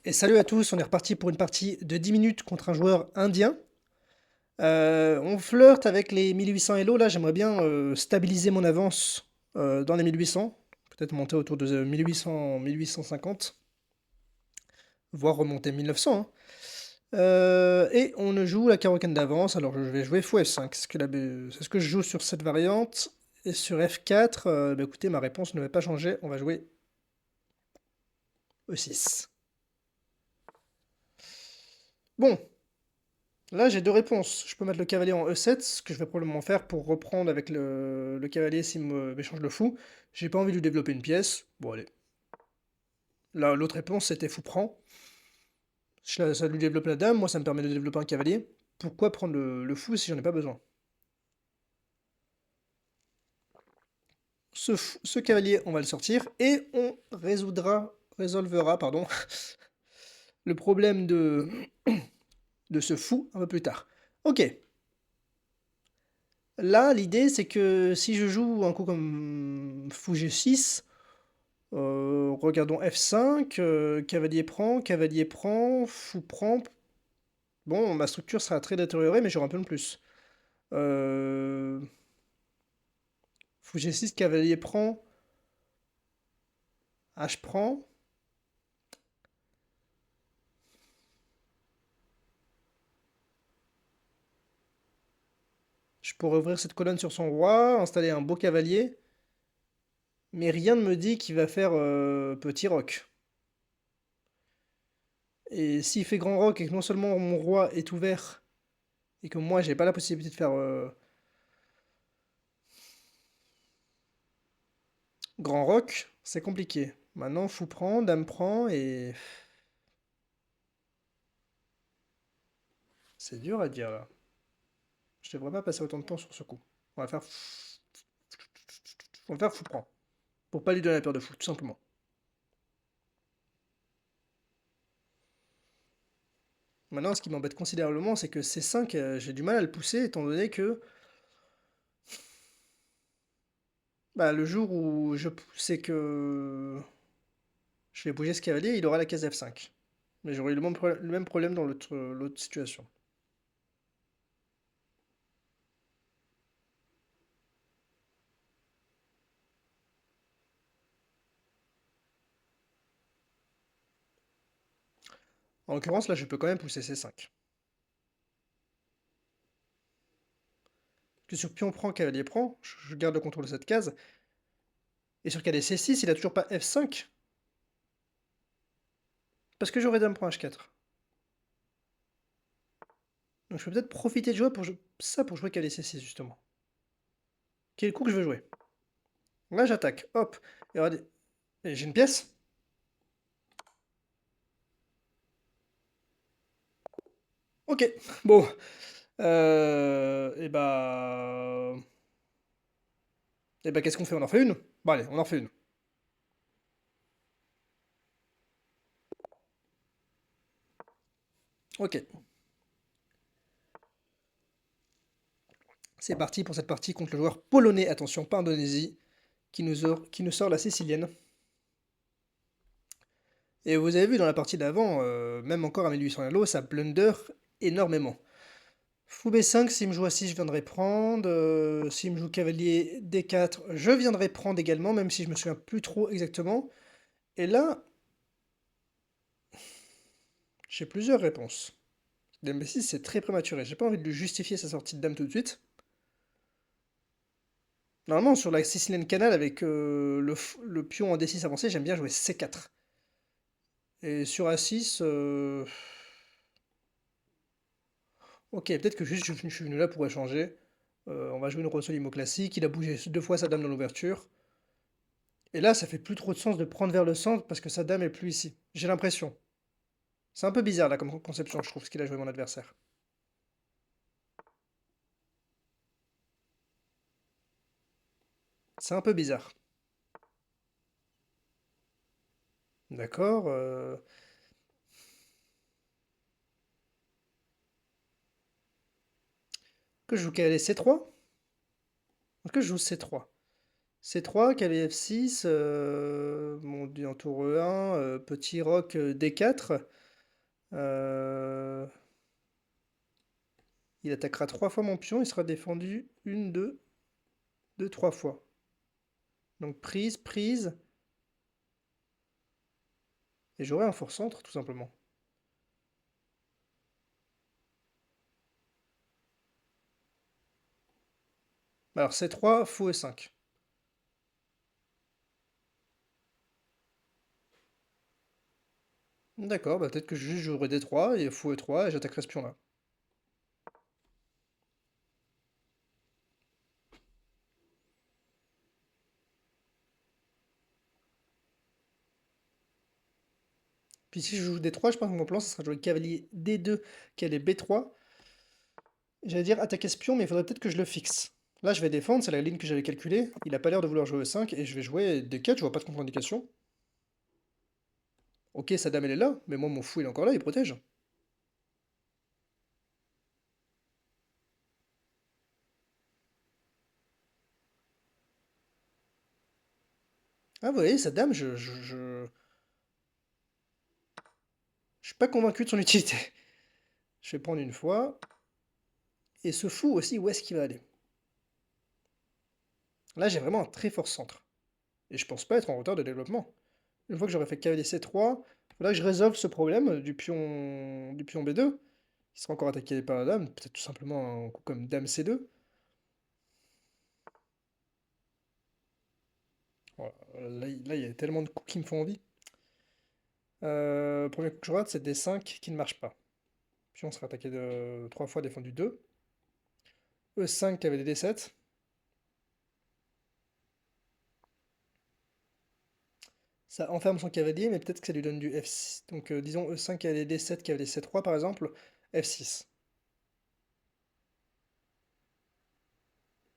Et salut à tous, on est reparti pour une partie de 10 minutes contre un joueur indien. On flirte avec les 1800 Elo, là j'aimerais bien stabiliser mon avance dans les 1800, peut-être monter autour de 1800, 1850, voire remonter 1900, hein. Et on ne joue la carocane d'avance, alors je vais jouer fou F5, c'est ce que je joue sur cette variante. Et sur F4, bah écoutez, ma réponse ne va pas changer, on va jouer E6. Bon, là, j'ai deux réponses. Je peux mettre le cavalier en E7, ce que je vais probablement faire pour reprendre avec le cavalier s'il m'échange le fou. J'ai pas envie de lui développer une pièce. Bon, allez. Là, l'autre réponse, c'était fou prend. Ça lui développe la dame, moi, ça me permet de développer un cavalier. Pourquoi prendre le fou si j'en ai pas besoin? Ce cavalier, on va le sortir et on résolvera, pardon, le problème de ce fou un peu plus tard. Ok. Là, l'idée, c'est que si je joue un coup comme fou G6, regardons F5, cavalier prend, fou prend. Bon, ma structure sera très détériorée, mais j'aurai un peu de plus. Euh, Fou G6, cavalier prend, H prend. Je pourrais ouvrir cette colonne sur son roi, installer un beau cavalier, mais rien ne me dit qu'il va faire petit roc. Et s'il fait grand roc et que non seulement mon roi est ouvert, et que moi j'ai pas la possibilité de faire grand roc, c'est compliqué. Maintenant, fou prend, dame prend, et c'est dur à dire là. Je devrais pas passer autant de temps sur ce coup. On va faire, on va faire fou prend. Pour pas lui donner la peur de fou, tout simplement. Maintenant, ce qui m'embête considérablement, c'est que C5, j'ai du mal à le pousser, étant donné que bah, le jour où je sais que je vais bouger ce cavalier, il aura la case F5. Mais j'aurai le même problème dans l'autre situation. En l'occurrence, là, je peux quand même pousser C5. Parce que sur pion prend, cavalier prend, je garde le contrôle de cette case. Et sur cavalier C6, il a toujours pas F5. Parce que j'aurai dame prend H4. Donc je peux peut-être profiter de jouer ça pour jouer cavalier C6, justement. Quel coup que je veux jouer? Là, j'attaque. Hop. Et regardez. Et j'ai une pièce. Ok. Bon. Et bah... Et bah, qu'est-ce qu'on fait? On en fait une? Bon, allez, on en fait une. Ok. C'est parti pour cette partie contre le joueur polonais. Attention, pas Indonésie. Qui nous sort la sicilienne. Et vous avez vu dans la partie d'avant, même encore à 1800 Yalo, ça blunder énormément. Fou B5, s'il me joue A6, je viendrai prendre. S'il me joue cavalier D4, je viendrai prendre également, même si je me souviens plus trop exactement. Et là, j'ai plusieurs réponses. Dame B6, c'est très prématuré. J'ai pas envie de lui justifier sa sortie de dame tout de suite. Normalement, sur la Sicilienne Canal, avec le pion en D6 avancé, j'aime bien jouer C4. Et sur A6, ok, peut-être que juste je suis venu là pour échanger. On va jouer une Rossolimo classique. Il a bougé deux fois sa dame dans l'ouverture. Et là, ça fait plus trop de sens de prendre vers le centre parce que sa dame est plus ici. J'ai l'impression. C'est un peu bizarre là comme conception, je trouve, ce qu'il a joué mon adversaire. C'est un peu bizarre. D'accord. Que je joue cavalier C3? Est-ce que je joue C3? C3, cavalier F6, mon dieu, en tour E1, petit roc D4. euh, il attaquera 3 fois mon pion, il sera défendu une, deux, 3 fois. Donc prise, prise, et j'aurai un fort centre, tout simplement. Alors C3, fou E5. D'accord, bah peut-être que juste jouerai D3 et fou E3 et j'attaquerai ce pion-là. Puis si je joue D3, je pense que mon plan, ça sera de jouer cavalier D2, cavalier B3. J'allais dire attaquer ce pion, mais il faudrait peut-être que je le fixe. Là, je vais défendre, c'est la ligne que j'avais calculée. Il a pas l'air de vouloir jouer E5, et je vais jouer D4, je vois pas de contre-indication. Ok, sa dame, elle est là, mais moi, mon fou, il est encore là, il protège. Ah, vous voyez, sa dame, je suis pas convaincu de son utilité. Je vais prendre une fois. Et ce fou aussi, où est-ce qu'il va aller? Là, j'ai vraiment un très fort centre. Et je pense pas être en retard de développement. Une fois que j'aurai fait cavalier C3, il faudra que je résolve ce problème du pion B2, qui sera encore attaqué par la dame, peut-être tout simplement un coup comme dame C2. Voilà, là, il y a tellement de coups qui me font envie. Premier coup que je rate, c'est D5 qui ne marche pas. Pion sera attaqué de 3 fois, défendu 2. E5 avait des D7. Ça enferme son cavalier, mais peut-être que ça lui donne du F6. Donc disons E5 qui avait des D7, qui avait des C3 par exemple, F6.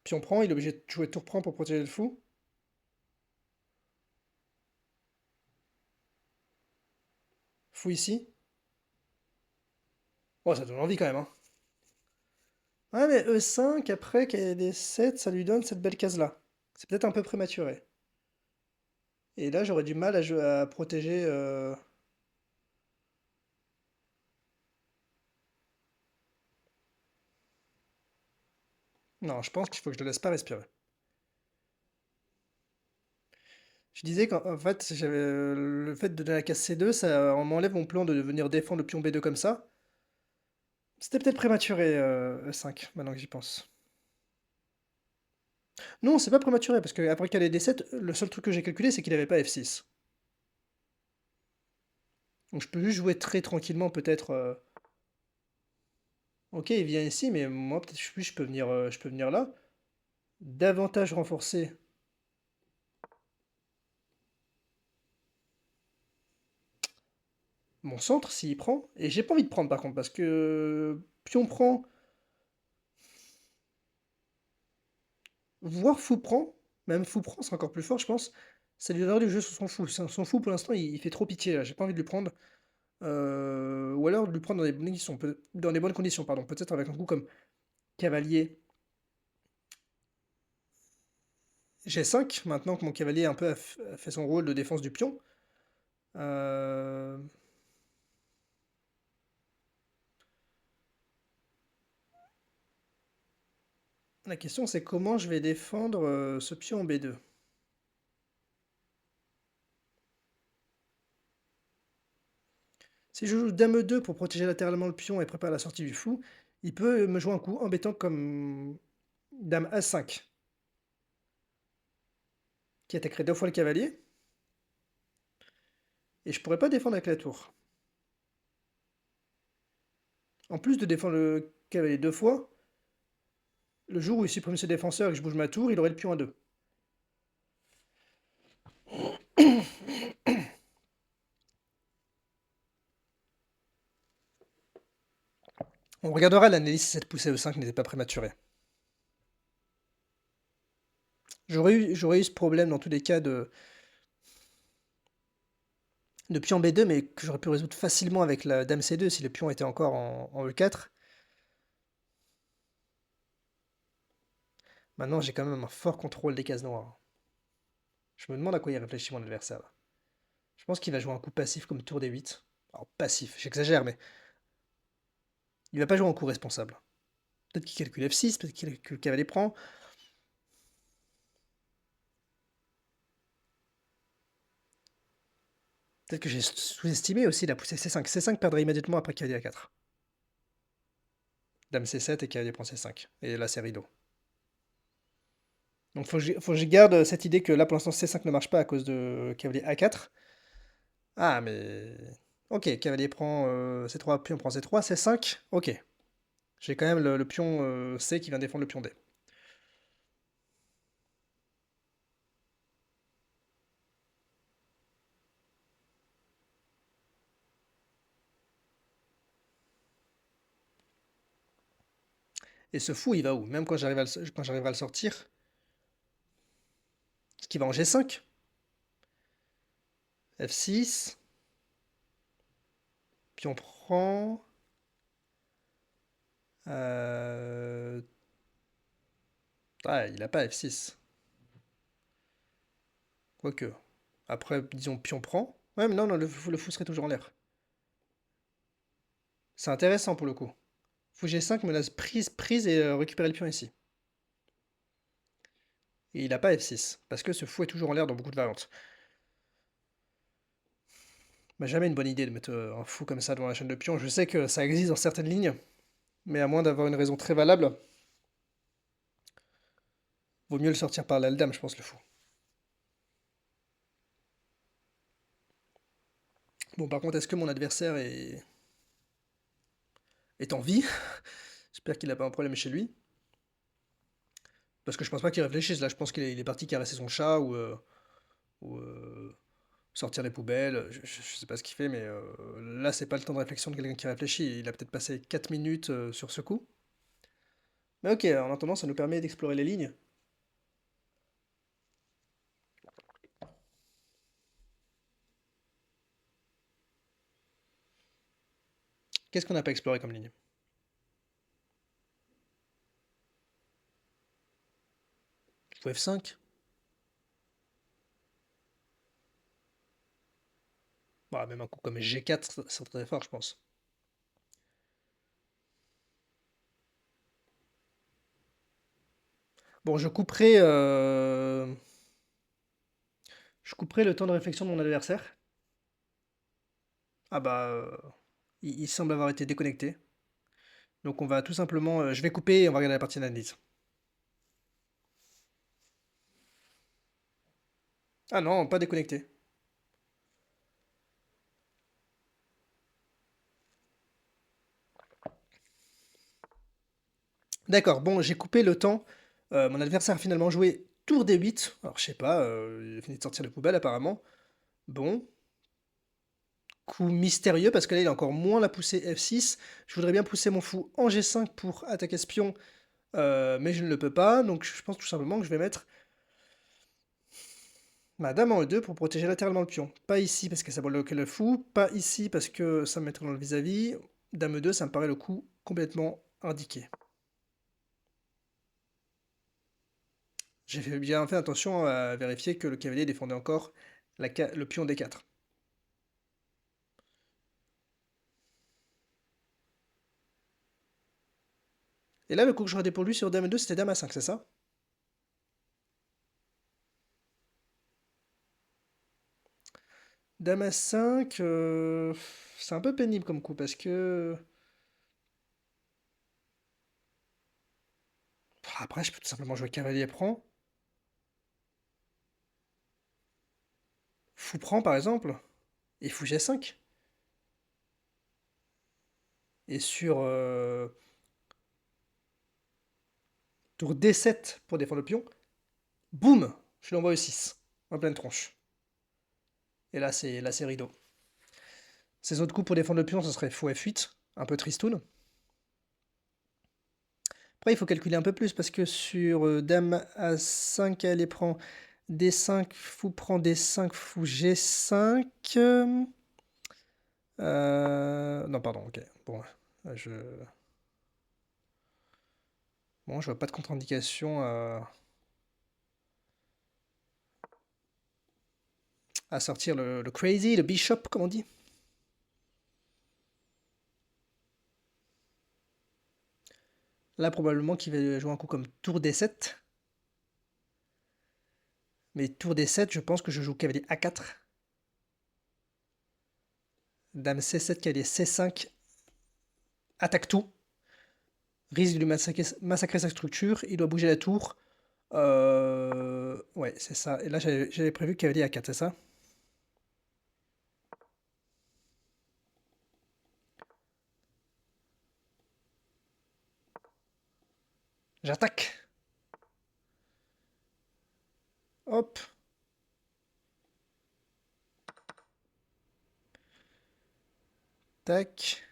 Pion prend, il est obligé de jouer tour prend pour protéger le fou. Fou ici. Oh, ça donne envie quand même, hein. Ouais, mais E5, après, qu'il y ait des 7, ça lui donne cette belle case-là. C'est peut-être un peu prématuré. Et là, j'aurais du mal à protéger. Non, je pense qu'il faut que je le laisse pas respirer. Je disais qu'en fait, le fait de donner la case C2, ça m'enlève mon plan de venir défendre le pion B2 comme ça. C'était peut-être prématuré, E5, maintenant que j'y pense. Non, c'est pas prématuré, parce qu'après qu'il ait D7, le seul truc que j'ai calculé, c'est qu'il avait pas F6. Donc je peux juste jouer très tranquillement, peut-être. Ok, il vient ici, mais moi, peut-être je peux venir là. Davantage renforcer mon centre s'il prend. Et j'ai pas envie de prendre par contre, parce que pion prend, voire fou prend, même fou prend, c'est encore plus fort, je pense. Ça lui donnera du jeu sur son fou. Son fou, pour l'instant, il fait trop pitié, là. J'ai pas envie de lui prendre. Ou alors de lui prendre dans des bonnes conditions, pardon. Peut-être avec un coup comme cavalier G5, maintenant que mon cavalier un peu a fait son rôle de défense du pion. Euh, La question, c'est comment je vais défendre ce pion en B2. Si je joue dame E2 pour protéger latéralement le pion et préparer la sortie du fou, il peut me jouer un coup embêtant comme dame A5, qui attaquerait 2 fois le cavalier, et je pourrais pas défendre avec la tour. En plus de défendre le cavalier 2 fois, le jour où il supprime ses défenseurs et que je bouge ma tour, il aurait le pion à 2. On regardera l'analyse si cette poussée E5 n'était pas prématurée. J'aurais eu ce problème dans tous les cas de pion B2, mais que j'aurais pu résoudre facilement avec la dame C2 si le pion était encore en E4. Maintenant, j'ai quand même un fort contrôle des cases noires. Je me demande à quoi il réfléchit mon adversaire là. Je pense qu'il va jouer un coup passif comme tour D8. Alors passif, j'exagère, mais il va pas jouer en coup responsable. Peut-être qu'il calcule F6, peut-être qu'il calcule cavalier prend. Peut-être que j'ai sous-estimé aussi la poussée C5. C5 perdrait immédiatement après cavalier A4. Dame C7 et cavalier prend C5. Et là, c'est rideau. Donc, faut que je garde cette idée que là, pour l'instant, C5 ne marche pas à cause de cavalier A4. Ah, mais... Ok, cavalier prend C3, pion prend C3, C5. Ok. J'ai quand même le pion C qui vient défendre le pion D. Et ce fou, il va où? Même quand j'arriverai à le sortir. Est-ce qu'il va en G5? F6. Pion prend. Euh, Ah, il a pas F6. Quoique. Après, disons, pion prend. Ouais, mais non, non, le fou serait toujours en l'air. C'est intéressant pour le coup. Fou G5 me laisse prise et récupérer le pion ici. Et il a pas F6, parce que ce fou est toujours en l'air dans beaucoup de variantes. Mais jamais une bonne idée de mettre un fou comme ça devant la chaîne de pions. Je sais que ça existe dans certaines lignes, mais à moins d'avoir une raison très valable, vaut mieux le sortir par l'aile dame, je pense, le fou. Bon, par contre, est-ce que mon adversaire est en vie? J'espère qu'il n'a pas un problème chez lui. Parce que je pense pas qu'il réfléchisse, là, je pense qu'il est parti caresser son chat ou sortir les poubelles. Je sais pas ce qu'il fait, mais là, c'est pas le temps de réflexion de quelqu'un qui réfléchit. Il a peut-être passé 4 minutes sur ce coup. Mais ok, en attendant, ça nous permet d'explorer les lignes. Qu'est-ce qu'on n'a pas exploré comme ligne? Fou F5? Bah, même un coup comme G4, c'est très fort, je pense. Bon, je couperai le temps de réflexion de mon adversaire. Ah bah, il semble avoir été déconnecté. Donc on va tout simplement... je vais couper et on va regarder la partie d'analyse. Ah non, pas déconnecté. D'accord, bon, j'ai coupé le temps. Mon adversaire a finalement joué tour D8. Alors je sais pas, il a fini de sortir les poubelles apparemment. Bon, coup mystérieux parce que là il a encore moins la poussée F6. Je voudrais bien pousser mon fou en G5 pour attaquer ce pion, mais je ne le peux pas. Donc je pense tout simplement que je vais mettre ma dame en E2 pour protéger latéralement le pion. Pas ici parce que ça bloque le fou, pas ici parce que ça me mettrait dans le vis-à-vis. Dame E2, ça me paraît le coup complètement indiqué. J'ai bien fait attention à vérifier que le cavalier défendait encore le pion D4. Et là, le coup que j'aurais défendu sur Dame 2, c'était Dame A5, c'est ça? Dame A5, c'est un peu pénible comme coup parce que... Après, je peux tout simplement jouer cavalier prend. Fou prend, par exemple. Et fou G5. Et sur tour D7 pour défendre le pion, boum, je l'envoie E6, en pleine tronche. Et là c'est rideau. Ces autres coups pour défendre le pion, ce serait fou F8, un peu tristoun. Après, il faut calculer un peu plus, parce que sur Dame A5, elle prend D5, fou prend D5, fou G5. Non, pardon, ok. Bon, je... Bon, je vois pas de contre-indication. à sortir le crazy, le bishop, comme on dit. Là, probablement qu'il va jouer un coup comme tour D7. Mais tour D7, je pense que je joue cavalier A4. Dame C7, cavalier C5. Attaque tout. Risque de lui massacrer sa structure. Il doit bouger la tour. Ouais, c'est ça. Et là, j'avais prévu cavalier A4, c'est ça? J'attaque. Hop. Tac.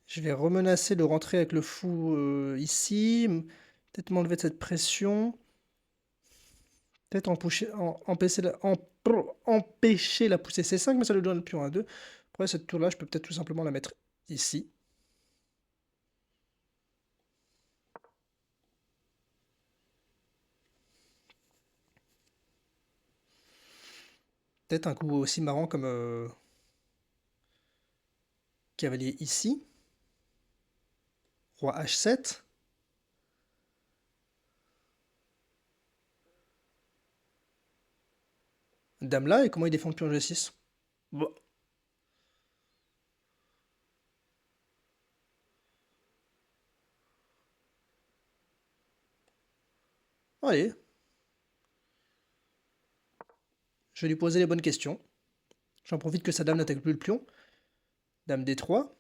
Je vais remenacer de rentrer avec le fou ici. Peut-être m'enlever de cette pression. Peut-être empêcher la poussée C5, mais ça lui donne le pion à 2. Après, cette tour-là, je peux peut-être tout simplement la mettre ici. Peut-être un coup aussi marrant comme cavalier ici. Roi H7. Dame là, et comment il défend le pion G6? Bon. Allez. Je vais lui poser les bonnes questions. J'en profite que sa dame n'attaque plus le pion. Dame D3.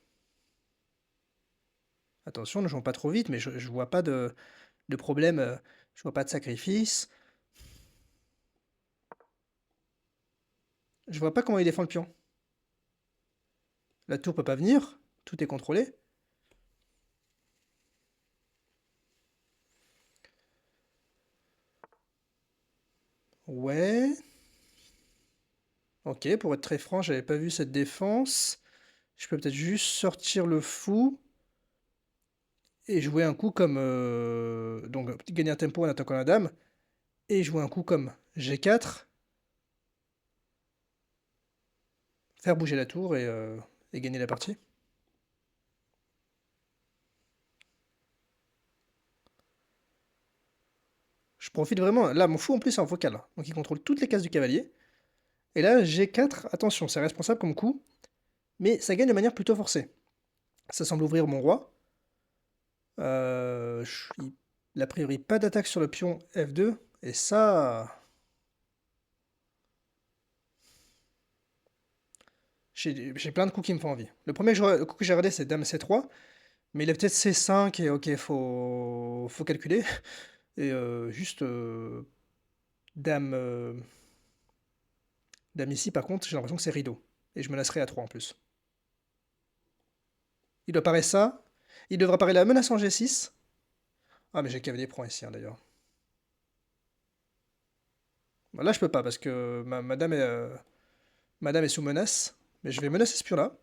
Attention, ne jouons pas trop vite, mais je vois pas de problème. Je vois pas de sacrifice. Je vois pas comment il défend le pion. La tour peut pas venir. Tout est contrôlé. Ouais. Ok, pour être très franc, j'avais pas vu cette défense. Je peux peut-être juste sortir le fou et jouer un coup comme... donc gagner un tempo en attaquant la dame. Et jouer un coup comme G4. Faire bouger la tour et gagner la partie. Je profite vraiment. Là, mon fou en plus est en focal. Donc il contrôle toutes les cases du cavalier. Et là, G4, attention, c'est responsable comme coup. Mais ça gagne de manière plutôt forcée. Ça semble ouvrir mon roi. Il a priori pas d'attaque sur le pion F2. Et ça... J'ai plein de coups qui me font envie. Le premier coup que j'ai regardé, c'est Dame C3. Mais il a peut-être C5 et ok, faut calculer. Et juste Dame, Dame ici, par contre, j'ai l'impression que c'est rideau. Et je menacerai à 3 en plus. Il doit parer ça. Il devra parer la menace en G6. Ah, mais j'ai cavalier prend ici, hein, d'ailleurs. Bon, là, je peux pas parce que madame est sous menace. Mais je vais menacer ce pion-là.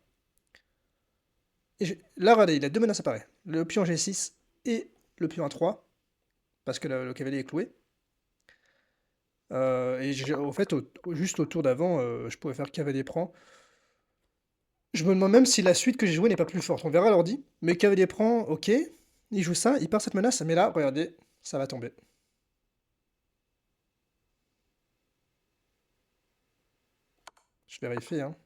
Et là, regardez, il a deux menaces à parer. Le pion G6 et le pion A3. Parce que le cavalier est cloué. Au fait, juste au tour d'avant, je pouvais faire cavalier prend. Je me demande même si la suite que j'ai jouée n'est pas plus forte. On verra l'ordi. Mais cavalier prend, ok. Il joue ça, il perd cette menace. Mais là, regardez, ça va tomber. Je vérifie, hein.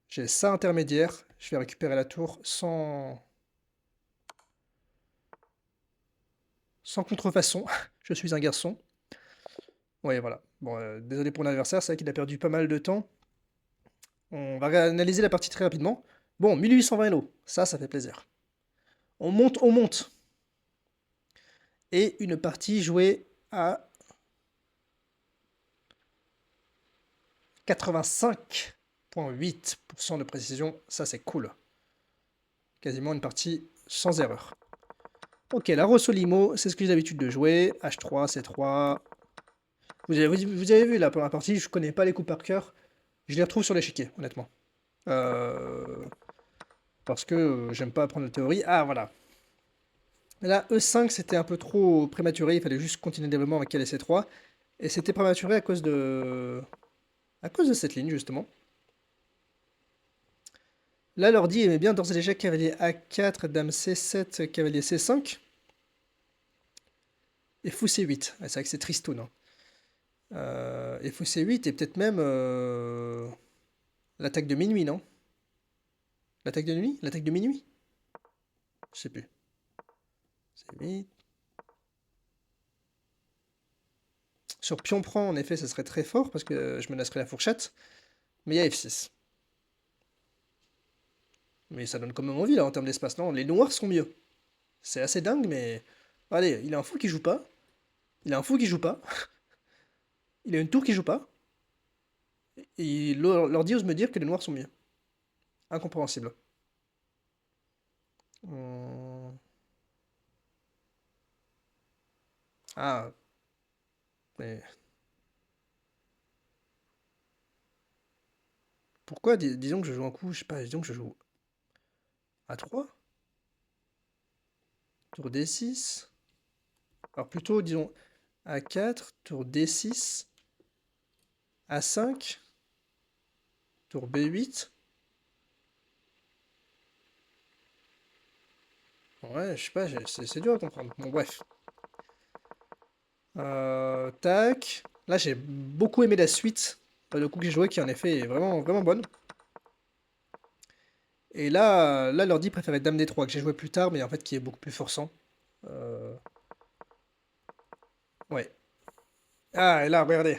J'ai ça intermédiaire. Je vais récupérer la tour sans contrefaçon. Je suis un garçon. Ouais, voilà. Bon, désolé pour l'adversaire, c'est vrai qu'il a perdu pas mal de temps. On va analyser la partie très rapidement. Bon, 1820 Elo, ça fait plaisir. On monte, on monte. Et une partie jouée à 85,8% de précision. Ça, c'est cool. Quasiment une partie sans erreur. Ok, la Rossolimo, c'est ce que j'ai l'habitude de jouer. H3, C3. Vous avez vu la première partie, je connais pas les coups par cœur. Je les retrouve sur l'échiquier, honnêtement. Parce que j'aime pas apprendre la théorie. Ah, voilà. Là, E5, c'était un peu trop prématuré. Il fallait juste continuer le développement avec LC3. Et c'était prématuré à cause de... À cause de cette ligne, justement. Là, l'ordi aimait bien d'ores et déjà cavalier A4, dame C7, cavalier C5. Et fou C8. Ouais, c'est vrai que c'est tristoun, hein. Et fou C8 et peut-être même l'attaque de minuit, non? L'attaque de nuit? L'attaque de minuit? Je sais plus. C8. Sur pion prend, en effet, ça serait très fort parce que je menacerais la fourchette. Mais il y a F6. Mais ça donne quand même envie là en termes d'espace, non? Les noirs sont mieux. C'est assez dingue, mais. Allez, il a un fou qui joue pas. Il a un fou qui joue pas. Il a une tour qui joue pas. Et l'ordi ose me dire que les noirs sont mieux. Incompréhensible. Hum. Ah, mais. Pourquoi disons que je joue un coup, je sais pas, disons que je joue A3, tour D6. Alors plutôt, disons A4, tour D6, A5, tour B8. Ouais, je sais pas, c'est dur à comprendre. Bon, bref. Tac. Là, j'ai beaucoup aimé la suite. Le coup que j'ai joué, qui en effet est vraiment, vraiment bonne. Et là, l'ordi préférait Dame D3, que j'ai joué plus tard, mais en fait qui est beaucoup plus forçant. Euh, Ouais. Ah, et là, regardez.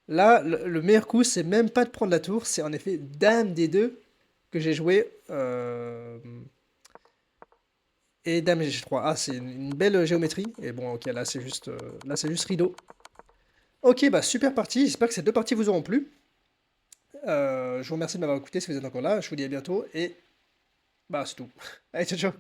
Là, le meilleur coup, c'est même pas de prendre la tour, c'est en effet Dame D2 que j'ai joué. Et Dame G3. Ah, c'est une belle géométrie. Et bon, ok, là, c'est juste rideau. Ok, bah super partie. J'espère que ces deux parties vous auront plu. Je vous remercie de m'avoir écouté si vous êtes encore là. Je vous dis à bientôt et bah c'est tout. Allez, ciao, ciao.